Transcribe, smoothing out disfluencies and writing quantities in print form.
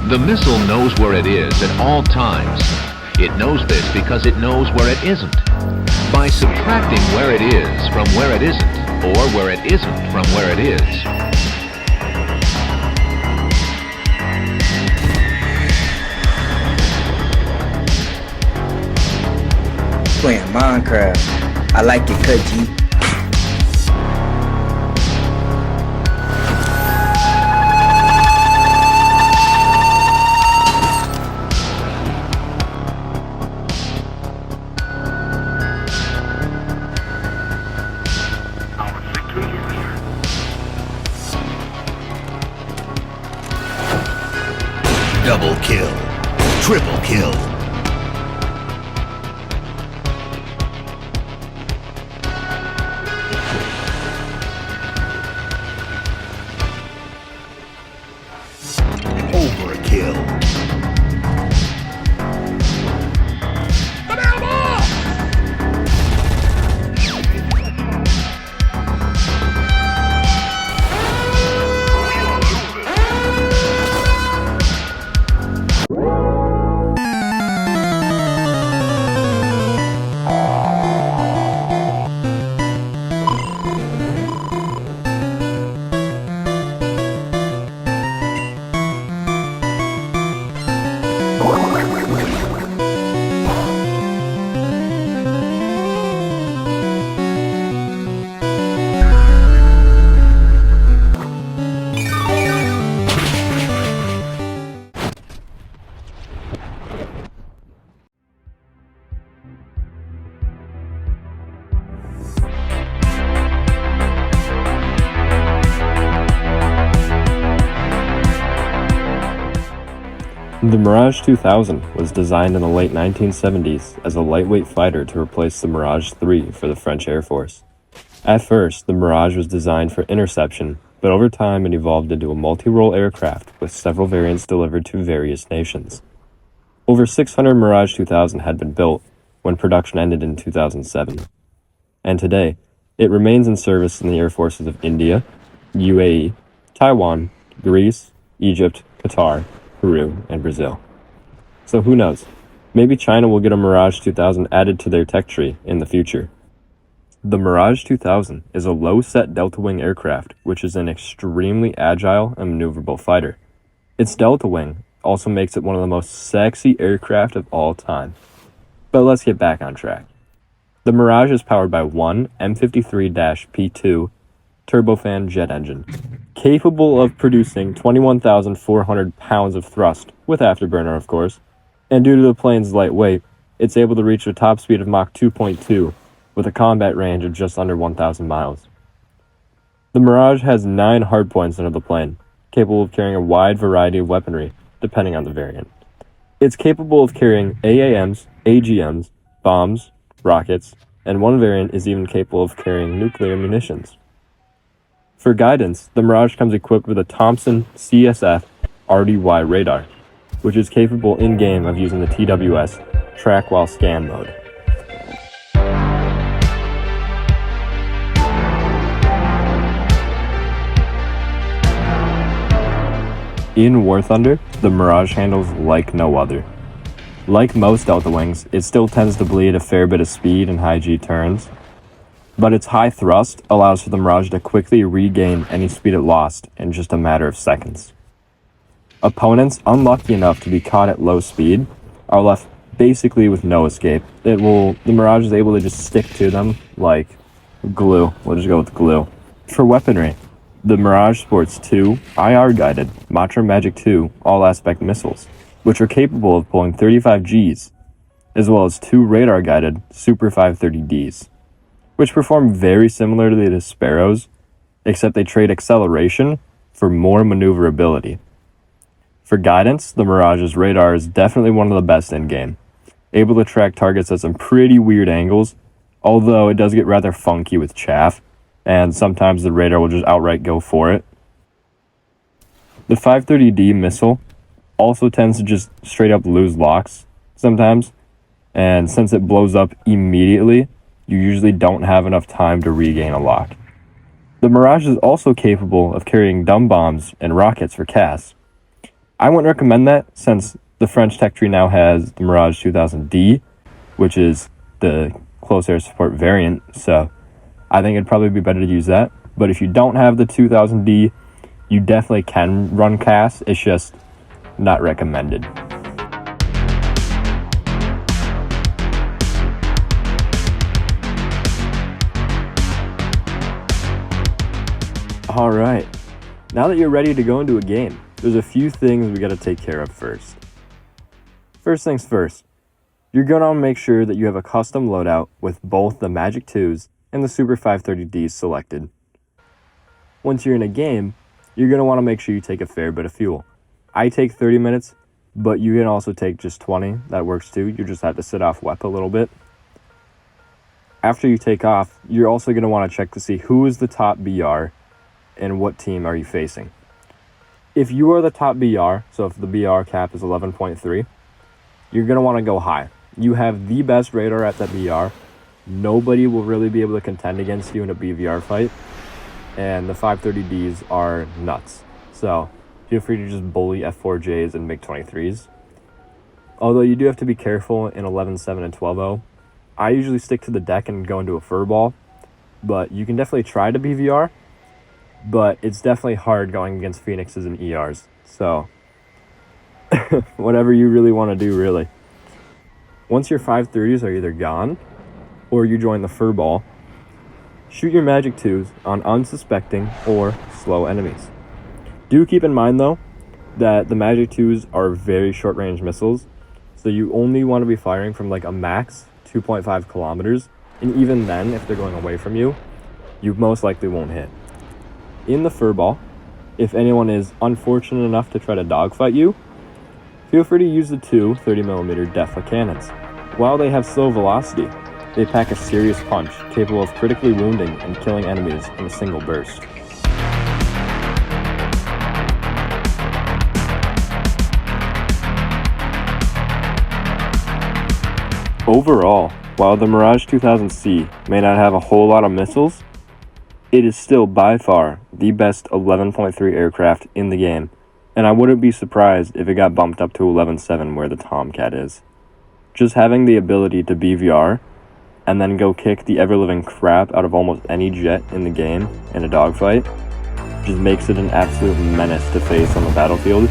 The missile knows where it is at all times. It knows this because it knows where it isn't. By subtracting where it is from where it isn't, or where it isn't from where it is, playing Minecraft. I like it, cut G. Double kill. Triple kill. Overkill. The Mirage 2000 was designed in the late 1970s as a lightweight fighter to replace the Mirage 3 for the French Air Force. At first, the Mirage was designed for interception, but over time it evolved into a multi-role aircraft with several variants delivered to various nations. Over 600 Mirage 2000 had been built when production ended in 2007. And today, it remains in service in the air forces of India, UAE, Taiwan, Greece, Egypt, Qatar, Peru, and Brazil. So who knows? Maybe China will get a Mirage 2000 added to their tech tree in the future. The Mirage 2000 is a low-set delta-wing aircraft, which is an extremely agile and maneuverable fighter. Its delta wing also makes it one of the most sexy aircraft of all time. But let's get back on track. The Mirage is powered by one M53-P2 turbofan jet engine, capable of producing 21,400 pounds of thrust, with afterburner of course, and due to the plane's light weight, it's able to reach a top speed of Mach 2.2 with a combat range of just under 1,000 miles. The Mirage has 9 hardpoints under the plane, capable of carrying a wide variety of weaponry, depending on the variant. It's capable of carrying AAMs, AGMs, bombs, rockets, and one variant is even capable of carrying nuclear munitions. For guidance, the Mirage comes equipped with a Thompson CSF RDY radar, which is capable in-game of using the TWS track while scan mode. In War Thunder, the Mirage handles like no other. Like most Delta Wings, it still tends to bleed a fair bit of speed in high G turns, but its high thrust allows for the Mirage to quickly regain any speed it lost in just a matter of seconds. Opponents unlucky enough to be caught at low speed are left basically with no escape. The Mirage is able to just stick to them like glue. We'll just go with glue. For weaponry, the Mirage sports 2 IR-guided Matra Magic 2 all-aspect missiles, which are capable of pulling 35 Gs, as well as 2 radar-guided Super 530Ds, which perform very similarly to Sparrows, except they trade acceleration for more maneuverability. For guidance, the Mirage's radar is definitely one of the best in-game, able to track targets at some pretty weird angles, although it does get rather funky with chaff, and sometimes the radar will just outright go for it. The 530D missile also tends to just straight up lose locks sometimes, and since it blows up immediately, you usually don't have enough time to regain a lock. The Mirage is also capable of carrying dumb bombs and rockets for CAS. I wouldn't recommend that since the French tech tree now has the Mirage 2000D, which is the close air support variant, so I think it'd probably be better to use that. But if you don't have the 2000D, you definitely can run CAS, it's just not recommended. Alright, now that you're ready to go into a game, there's a few things we gotta take care of first. First things first, you're gonna make sure that you have a custom loadout with both the Magic 2s and the Super 530Ds selected. Once you're in a game, you're gonna wanna make sure you take a fair bit of fuel. I take 30 minutes, but you can also take just 20, that works too, you just have to sit off WEP a little bit. After you take off, you're also gonna wanna check to see who is the top BR and what team are you facing. If you are the top BR, so if the BR cap is 11.3, you're going to want to go high. You have the best radar at that BR. Nobody will really be able to contend against you in a BVR fight. And the 530Ds are nuts. So feel free to just bully F4Js and MiG-23s. Although you do have to be careful in 11.7 and 12.0. I usually stick to the deck and go into a furball. But you can definitely try to BVR. But it's definitely hard going against Phoenixes and ERs. So whatever you really want to do, really. Once your 530s are either gone or you join the furball, shoot your Magic 2s on unsuspecting or slow enemies. Do keep in mind though that the Magic 2s are very short range missiles, so you only want to be firing from like a max 2.5 kilometers, and even then if they're going away from you, you most likely won't hit. In the furball, if anyone is unfortunate enough to try to dogfight you, feel free to use the two 30mm Defa cannons. While they have slow velocity, they pack a serious punch capable of critically wounding and killing enemies in a single burst. Overall, while the Mirage 2000C may not have a whole lot of missiles, it is still by far the best 11.3 aircraft in the game, and I wouldn't be surprised if it got bumped up to 11.7 where the Tomcat is. Just having the ability to BVR and then go kick the ever-living crap out of almost any jet in the game in a dogfight just makes it an absolute menace to face on the battlefield,